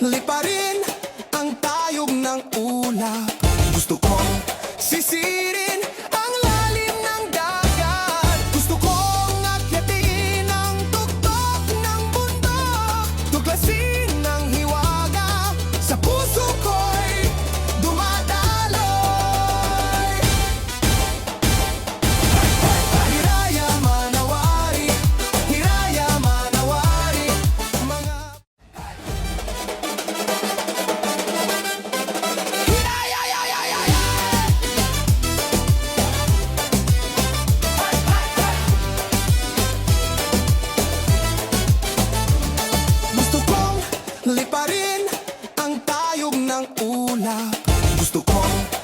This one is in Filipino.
liparin ang tayog ng ulap. Gusto kong sisirin ang lalim ng dagat. Gusto kong akyatin ang tuktok ng bundok. Tuklasin ang hiwaga sa puso ko'y dumadaloy. Hiraya manawari, hiraya manawari, mga gusto kong liparin ang tayog ng ulap. Gusto kong